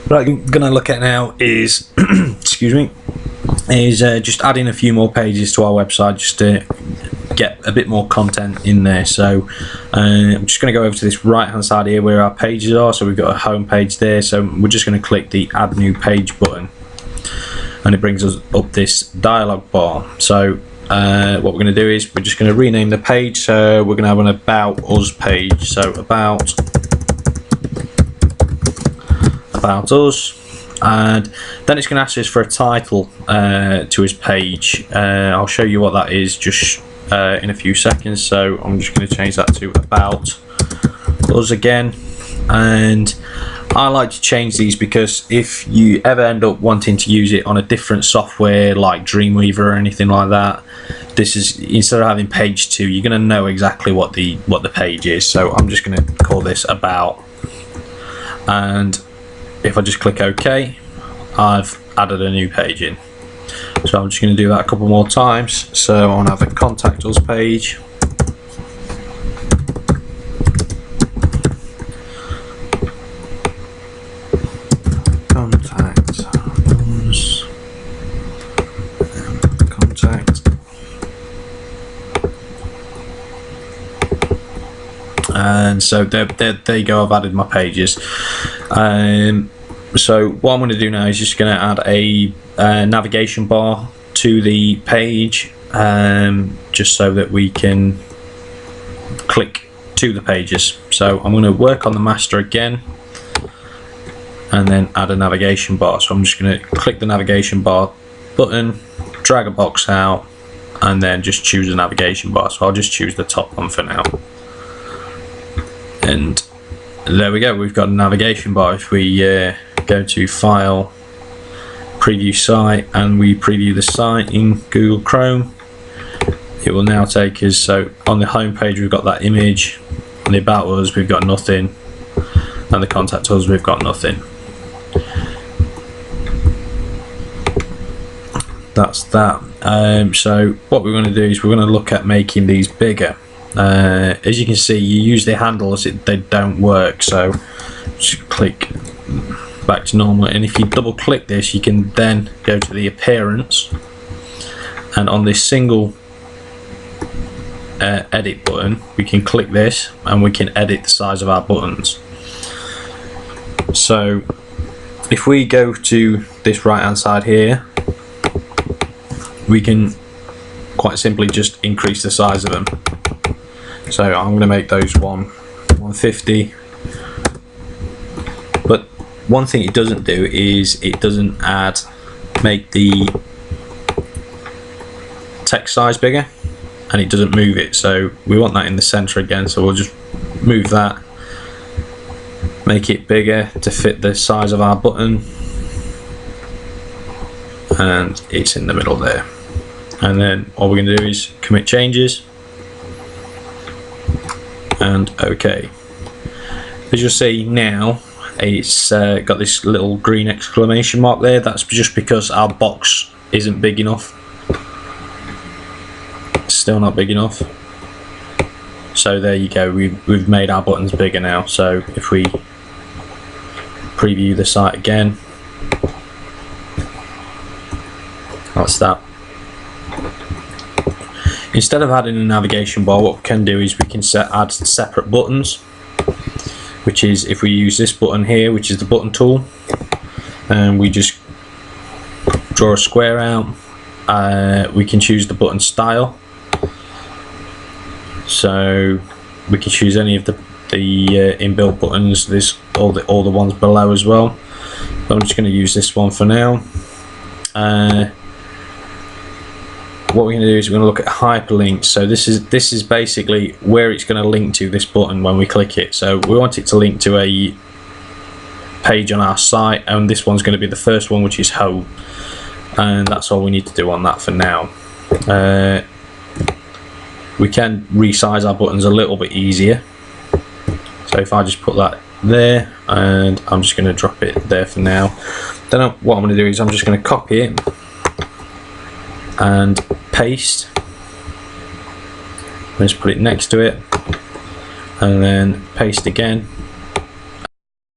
What I'm going to look at now is, excuse me, is just adding a few more pages to our website just to get a bit more content in there. So I'm just going to go over to this right hand side here where our pages are. So we've got a home page there, so we're just going to click the add new page button, and it brings us up this dialog bar. So what we're going to do is we're just going to rename the page. So we're going to have an about us page. So about us, and then it's going to ask us for a title to his page. I'll show you what that is just in a few seconds. So I'm just going to change that to about us again, and I like to change these because if you ever end up wanting to use it on a different software like Dreamweaver or anything like that, this is, instead of having page 2, you're going to know exactly what the page is. So I'm just going to call this about, and if I just click OK, I've added a new page in. So I'm just going to do that a couple more times. So I want to have a contact us page. Contact us. Contact. And so there you go, I've added my pages. So what I'm going to do now is just going to add a navigation bar to the page, just so that we can click to the pages. So I'm going to work on the master again and then add a navigation bar. So I'm just going to click the navigation bar button, drag a box out, and then just choose a navigation bar. So I'll just choose the top one for now. And there we go, we've got a navigation bar. If we go to File, Preview Site, and we preview the site in Google Chrome, it will now take us, so on the home page we've got that image, on the About Us we've got nothing, and the Contact Us we've got nothing. That's that. So what we're going to do is we're going to look at making these bigger. As you can see, you use the handles, they don't work, so just click back to normal, and if you double click this you can then go to the appearance, and on this single edit button we can click this and we can edit the size of our buttons. So if we go to this right hand side here, we can quite simply just increase the size of them. So I'm going to make those 150. But one thing it doesn't do is it doesn't make the text size bigger, and it doesn't move it. So we want that in the center again. So we'll just move that, make it bigger to fit the size of our button, and it's in the middle there. And then all we're going to do is commit changes and OK. As you'll see now, it's got this little green exclamation mark there. That's just because our box isn't big enough. It's still not big enough. So there you go, we've made our buttons bigger now. So if we preview the site again, that's that. Instead of adding a navigation bar, what we can do is we can add separate buttons, which is if we use this button here, which is the button tool, and we just draw a square out, we can choose the button style. So we can choose any of the inbuilt buttons. This all the ones below as well. But I'm just going to use this one for now. What we're going to do is we're going to look at hyperlinks. So this is basically where it's going to link to, this button, when we click it. So we want it to link to a page on our site, and this one's going to be the first one, which is home, and that's all we need to do on that for now. We can resize our buttons a little bit easier. So if I just put that there, and I'm just going to drop it there for now. Then what I'm going to do is I'm just going to copy it and paste. Let's put it next to it, and then paste again,